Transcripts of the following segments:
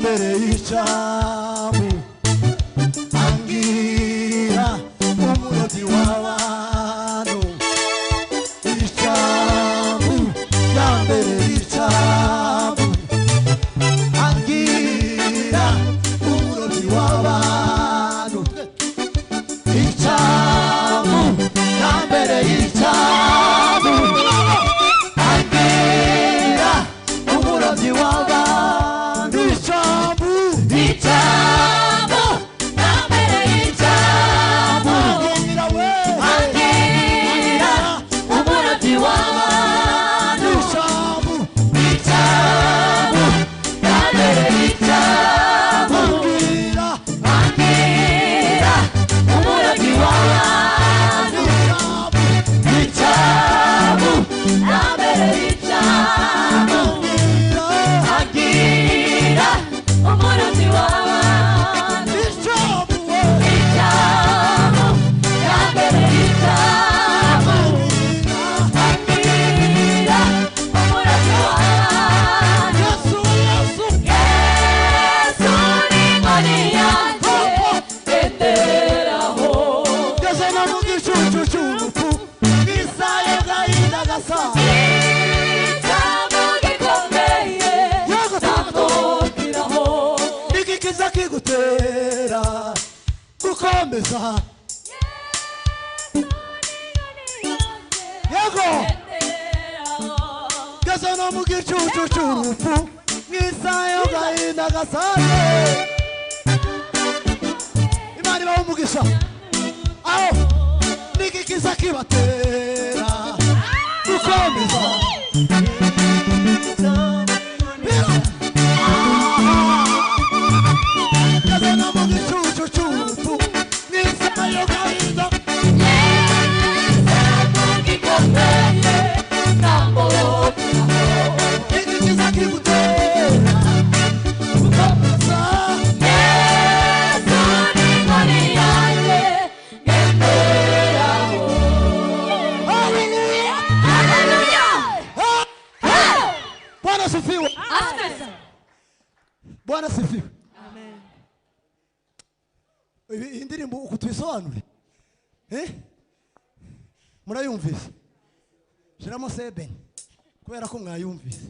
yambere icamu angira umuroti w'abantu icamu yambere icamu angira umuroti w'abantu icamu yambere icamu angira umuroti w'abantu icamu icamu yambere icamu angira umuroti w'abantu icamu icamu yambere icamu angira umuroti w'abantu icamu yambere icamu angira umuroti w'abantu icamu yambere icamu angira umuroti w'abantu Yesu ni inkoni yanjye ngenderaho Ngeze no mu gicucu cy'urupfu n'isaha y'agahinda gasaza icyamu gikomeye nzamugiraho iki kiza kigutera gukomeza yego ngeze no mu gicucu cy'urupfu n'isaha y'agahinda gasaza Imana ibahe umugisha aho niki kiza kibatera gukomeza ngeze no mu gicucu cy'urupfu n'isaha y'agahinda icyamu gikomeye nzamugiraho niki kiza kigutera gukomeza Yesu ni inkoni yanjye ngenderaho Haleluya Haleluya Bwana asifiwe Amen Bwana asifiwe iyi ndirimbo uku tuyisobanure murayumvise shiramo sebeni kubera ko mwayumvise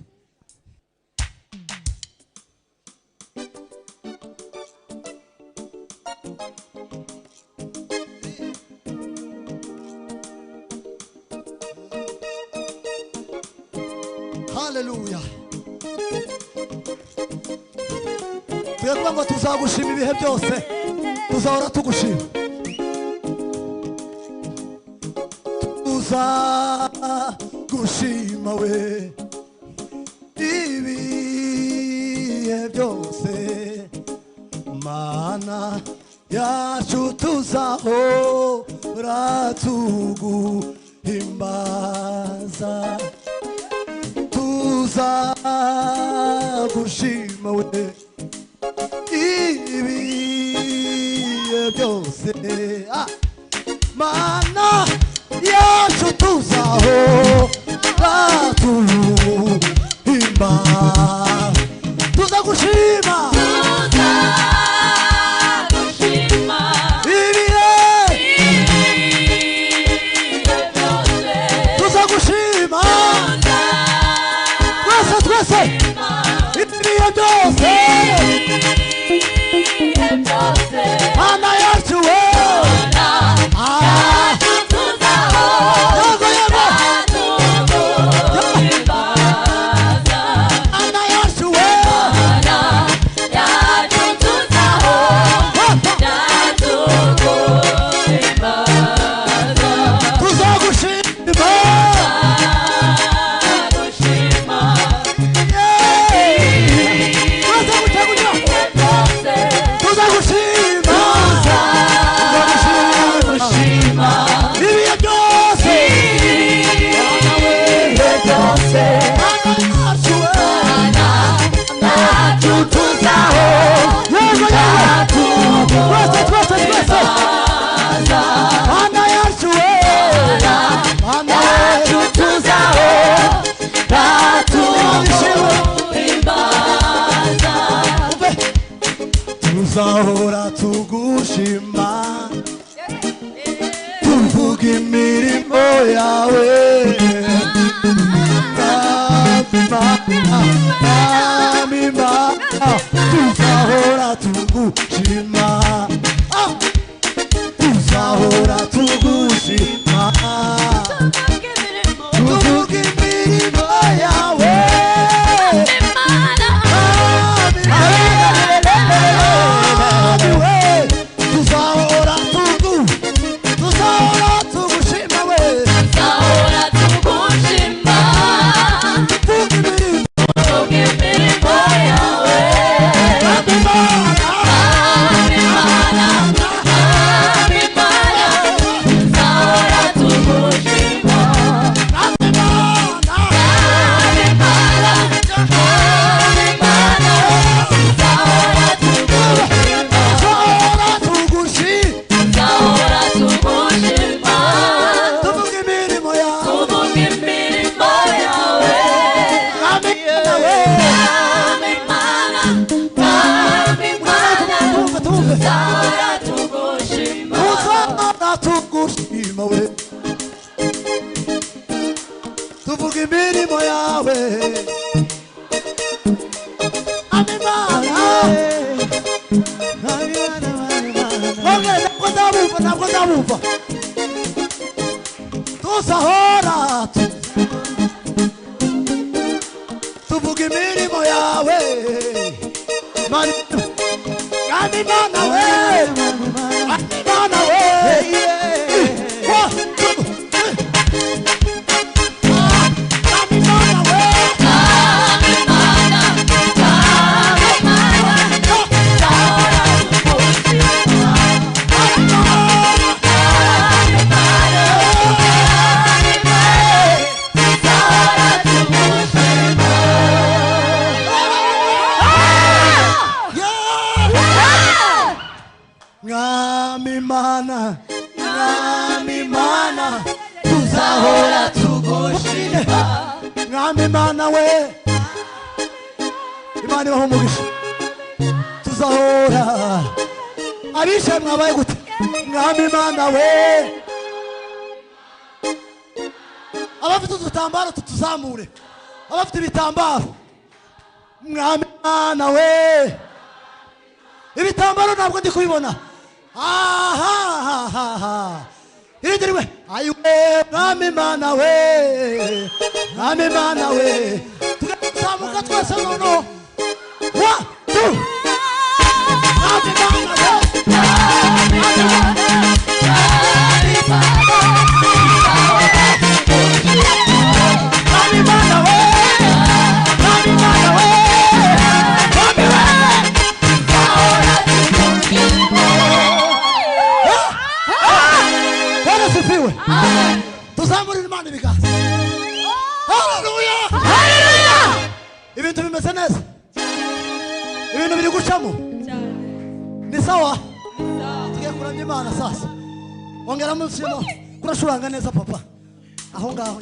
Haleluya Tuyakuba ngo tuzagushima ibihe byose tuzahora tugushima tuzagushima we ibihe byose Mana yacu tuzahora tuguhimbaza tuzagushima we ibihe byose Mana yacu tuzahora tuguhimbaza tuzagushima tuzagushima ibihe byose tuzagushima twese ibihe byose Mana yacu we Mana yacu we tuzagushima tuvuge imirimo yawe amimana ntabwo ndabumva tuzahora tuvuge imirimo yawe amimana we amimana we Ngamimana tuzahora tugushima Ngamimana we Imana ibaho umugisha tuzahora abishe mwabaye gute Ngamimana we abafite udutambaro tutuzamure abafite ibitambaro Ngamimana we ibitambaro ntabwo ndi kubibona Iridiriwe ayiwe Ngamimana we Ngamimana we tugazamuka twese nono 1 2 Ngamimana we tuzamurira Imana ibiganza haleluya haleluya ibintu bimeze neza ibintu biri gucamo ni sawa tugiye kuramya Imana sasa ongera musimo kurashuranga neza papa aho ngaho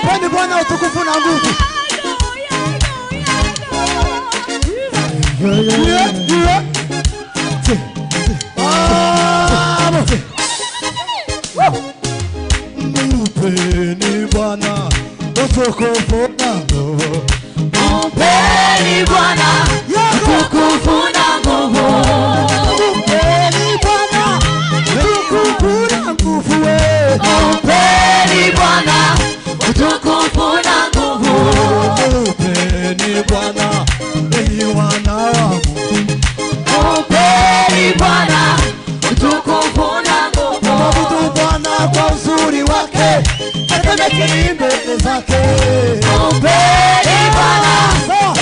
Mpende Bwana utukufu na nguvu. Mpende Bwana utukufu na nguvu. Mpende Bwana utukufu na nguvu. Mpende Bwana utukufu na nguvu. Mpende Bwana utukufu na nguvu. Mpeni Bwana enyi wana wangu. Mpeni Bwana utukufu na nguvu. Mwabudu Bwana kwa uzuri wake, tetemekeni mbele zake. Mpeni Bwana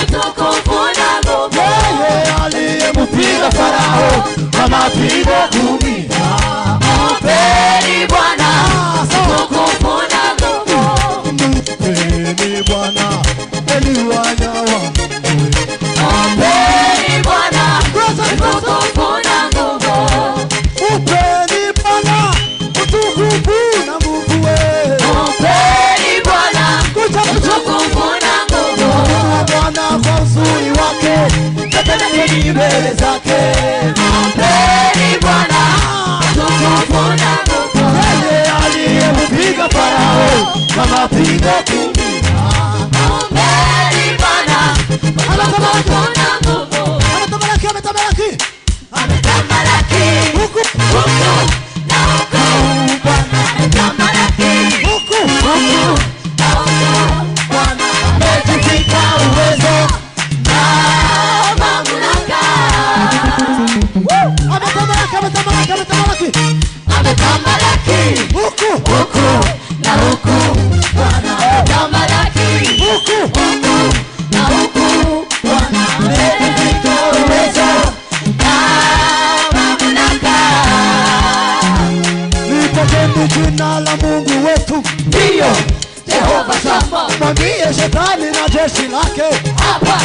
utukufu na nguvu. Yeye aliyempiga Farao kwa mapigo 10. Mpeni Bwana utukufu na nguvu. Mpeni Bwana enyi wana wangu. Mpeni Bwana utukufu na nguvu. Mpeni Bwana utukufu na nguvu. Mpeni Bwana utukufu na nguvu. Bwana kwa uzuri wake, tetemekeni mbele zake. Mpeni Bwana utukufu na nguvu. Yeye aliyempiga Farao kwa mapigo 10. Mpeni Bwana utukufu na nguvu. Ametamalaki, ametamalaki. Ametamalaki Huku, huku na huku. Bwana ametamalaki huku, huku na huku. Bwana amejivika uwezo na mamlaka. ametamalaki, ametamalaki, ametamalaki. Ametamalaki Huku, huku na huku. Bwana ametamalaki huku, huku na huku. Bwana amejivika uwezo na mamlaka. litakeni jina la Mungu wetu. Ndiyo Jehova Shama, Mwambie shetani na jeshi lake, hapa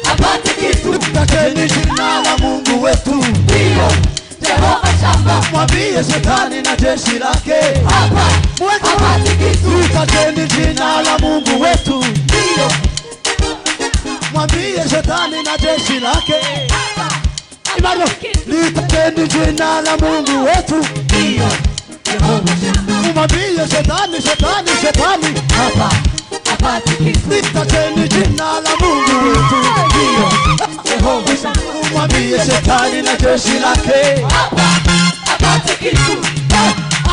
hapati kitu. litakeni jina la Mungu wetu. Ndiyo Jehova Shama, Mwambie shetani na jeshi lake, hapa hapati kitu. litakeni jina la Mungu wetu. Ndiyo umwambie shetani na jeshi lake. Imani litakeni jina la Mungu wetu. Ndio Jehova Shama. Umwambie shetani, shetani, shetani, Hapa apate kitu. litakeni jina la Mungu wetu. Ndio Jehova Shama. Umwambie shetani na jeshi lake. Hapa apate kitu.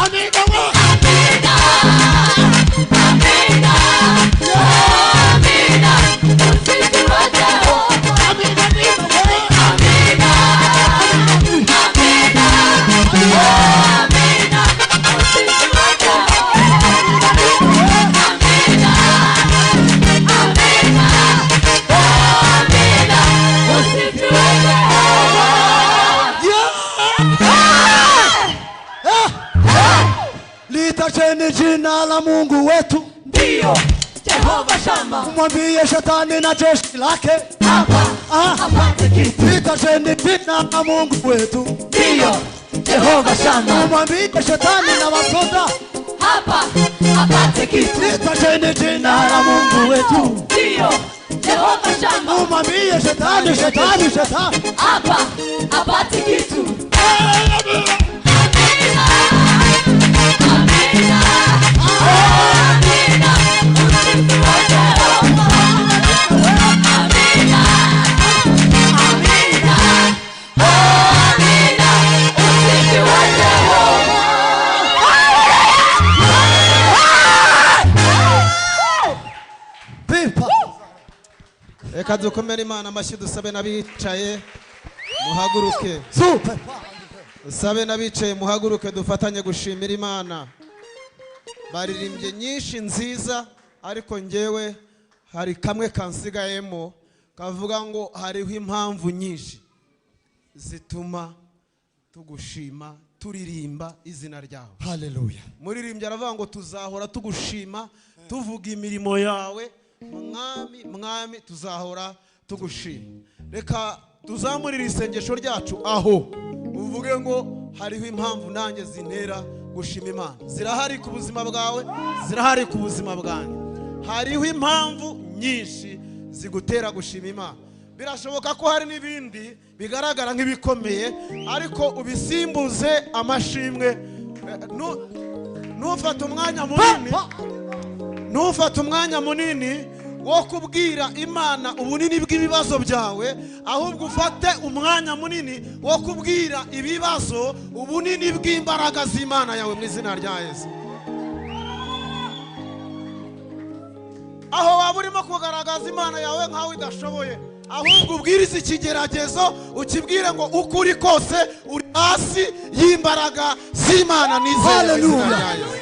Amina. Amina. Amina. Amina. Usiku wa Jehova. Amina. Amina. Amina. Usiku wa Jehova. Amina. Amina. Amina. Usiku wa Jehova. Litakeni jina la Mungu wetu. Ndio Jehova Shama. Umwambie shetani na jeshi lake. Hapa apate kitu. Litakeni jina la Mungu wetu. Ndio Jehova Shama. Umwambie shetani na wasoda. Hapa apate kitu. Litakeni jina la Mungu wetu. Ndio Jehova Shama. Umwambie shetani, shetani, shetani. Hapa apate kitu. Amina. Amina. Amina. Usiku wa Jehova. Amina. Amina. Amina. Usiku wa Jehova. Pipa. Reka dukomere Imana amashyi dusabe n'abicaye muhaguruke. Super. Dusabe n'abicaye muhaguruke dufatanye gushimira Imana. Baririmbye nyinshi nziza ariko njyewe hari kamwe kansigayemo kavuga ngo hariho impamvu nyinshi zituma tugushima turirimba izina ryawe. Hallelujah. Muririmbye aravuga ngo tuzahora tugushima tuvuga imirimo yawe mwami mwami tuzahora tugushima. Reka tuzamurira isengesho ryacu aho uvuge ngo hariho impamvu nanjye zintera gushima Imana. Zirahari ku buzima bwawe, zirahari ku buzima bwanjye. Hariho impamvu nyinshi zigutera gushima Imana. Birashoboka ko hari n'ibindi bigaragara nk'ibikomeye ariko ubisimbuze amashimwe. Nufata umwanya munini wo kubwira Imana ubunini bw'ibibazo byawe, ahubwo ufate umwanya munini wo kubwira ibibazo ubunini bw'imbaraga z'Imana yawe mu izina rya Yesu. Aho waba urimo kugaragaza Imana yawe nkaho idashoboye, ahubwo ubwiriza ikigeragezo ukibwire ngo uko uri kose uri hasi y'imbaraga z'Imana n'izina rya Yesu.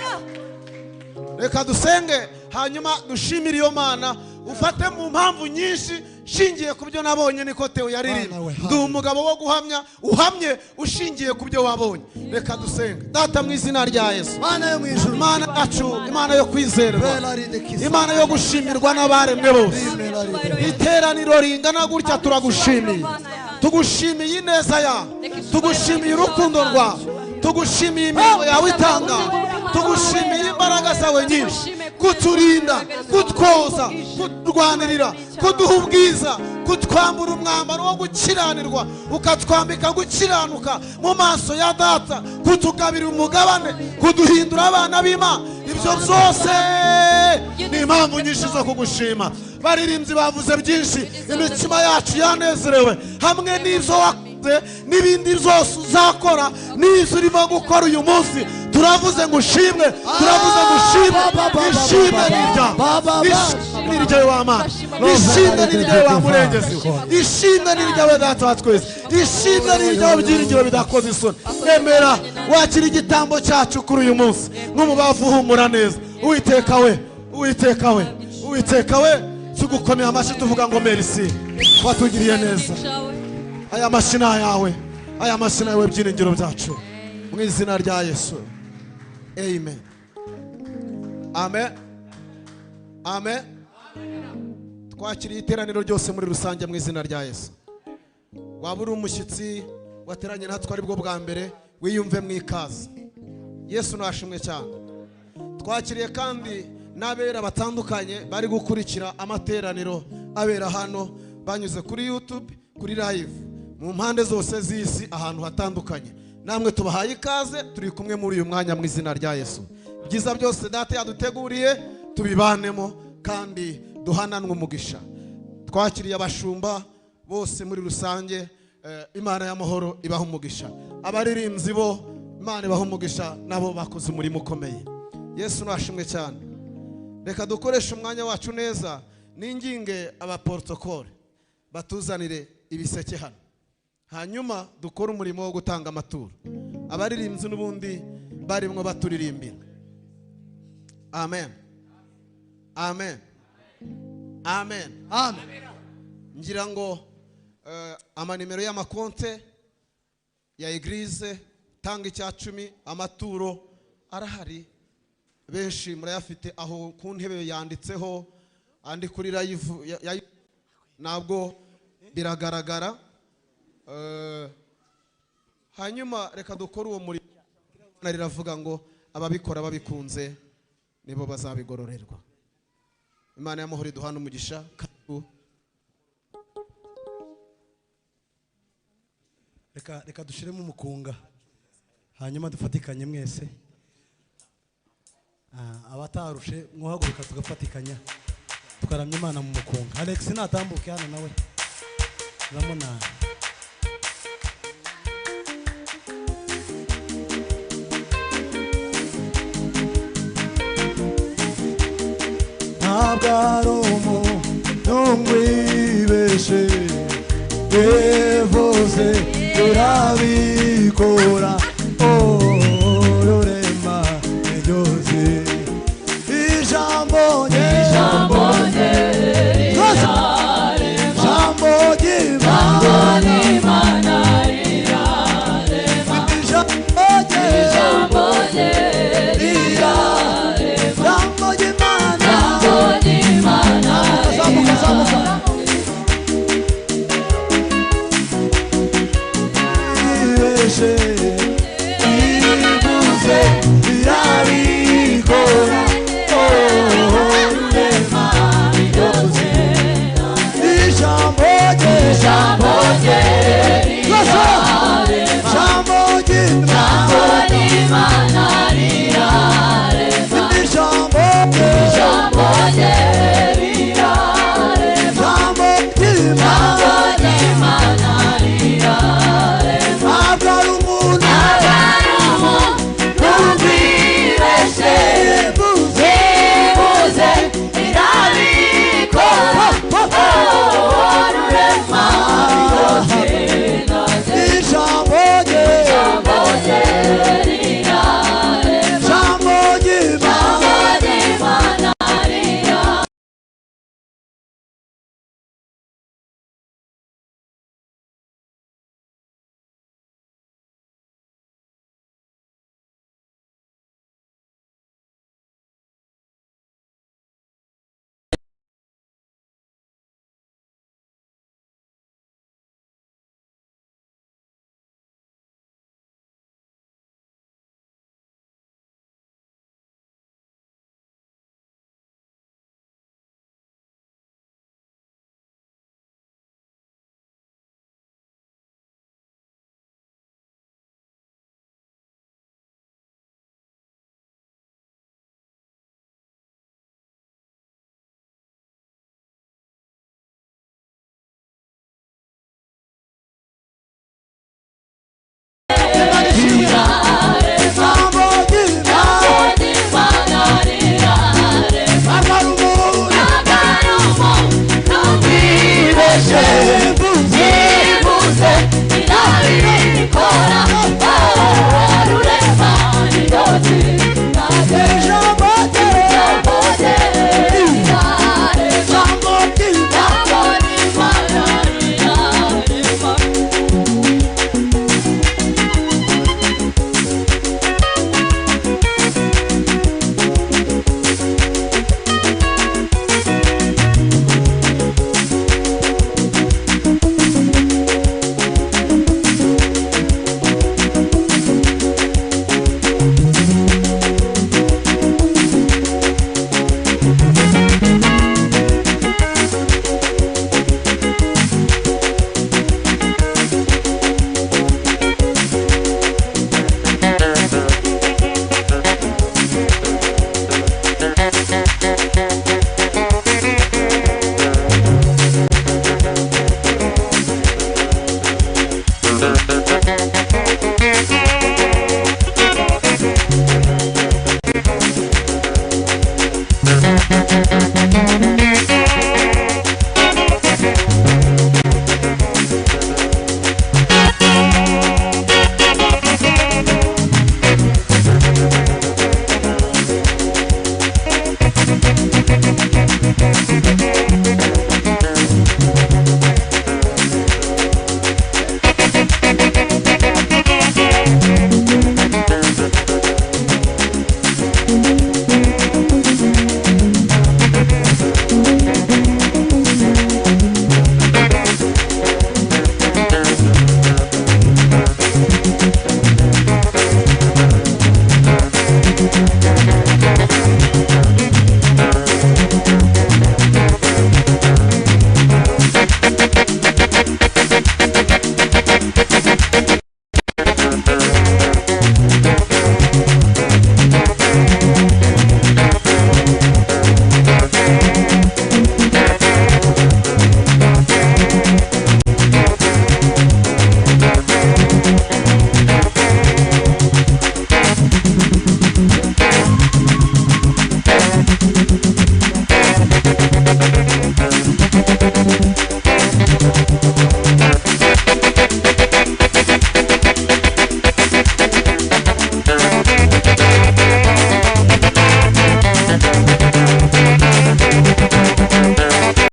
Reka dusenge hanyuma dushimire iyo Mana. Ufate mu mpamvu nyinshi shingiye ku byo nabonye niko Theo yaririmba. Ndi umugabo wo guhamya, uhamye ushingiye ku byo wabonye. Reka dusenge. Data mu izina rya Yesu, Mana yo mwijuru, Imana yacu, Imana yo kwizerwa, Imana yo gushimirwa n'abaremwe bose. Iteraniro ringana gutya turagushimiye. Tugushimiye ineza yawe, tugushimiye urukundo rwawe, tugushimiye imirimo yawe itanga, tugushimiye imbaraga zawe nyinshi, kuturinda, kutwoza, kuturwanirira, kuduha ubwiza, kutwambura umwambaro wo gukiranirwa, ukatwambika gukiranuka mu maso ya Data, kutugabira umugabane, kuduhindura abana b'Imana. Ibyo byose ni impamvu nyinshi zo kugushima. Baririmbyi bavuze byinshi, imitima yacu yanezerewe hamwe n'ibyo wakoze n'ibindi byose uzakora n'ibyo urimo gukora uyu munsi. Turavuze ngo ushimwe, turavuze ngo ushimwe. Ishimwe ni iryawe wa Mana, ishimwe ni iryawe wa Murengezi, ishimwe ni iryawe Data wa twese, ishimwe ni iryawe byiringiro bidakoze isoni. Emera wakira igitambo cyacu kuri uyu munsi nk'umubavu uhumura neza. Uwiteka we, Uwiteka we, Uwiteka we, tugukomeye amashyi tuvuga ngo merci, watugiriye neza. Aya mashina yawe, aya mashina yawe byiringiro byacu mu izina rya Yesu. Amen. Amen. Amen. Twakiriye iteraniro ryose muri rusange mu izina rya Yesu. Waba uri umushyitsi wateranye natwe ari bwo bwa mbere, wiyumve mu ikaze. Yesu nashimwe cyane. Twakiriye kandi n'abera batandukanye bari gukurikira amateraniro abera hano banyuze kuri YouTube, kuri live, mu mpande zose z'isi, ahantu hatandukanye. Namwe tubahaye ikaze, turi kumwe muri uyu mwanya mu izina rya Yesu. Byiza byose data yaduteguriye tubibanemo kandi duhananwe umugisha. Twakiriye abashumba bose muri rusange, Imana y'amahoro ibaha umugisha. Abaririmbyi bo Imana ibaha umugisha, nabo bakoze umurimo ukomeye. Yesu nashimwe cyane. Reka dukoreshe umwanya wacu neza, ninginge aba protocol batuzanire ibiseke hano, hanyuma dukora umurimo wo gutanga amaturo. Abaririmbyi n'ubundi barimwo baturirimbira. Amen, amen, amen, amen. Ngira ngo amanimero y'amakonte ya Eglise tanga icya 10 amaturo arahari, benshi murayafite aho ku ntebe yanditseho, andi kuri live nabwo biragaragara. Hanyuma reka dukora uwo muri nariravuga ngo ababikora babikunze nibo bazabigororerwa. Imana y'amahoro iduhana umugisha. Reka dushiremo umukunga, hanyuma dufatikanye mwese. Abatarushe muhaguruka tugafatikanya tukaramya Imana mu mukunga. Alex natambuke hano nawe ramona. Ntabwo numwibeshe, evoze urabikora.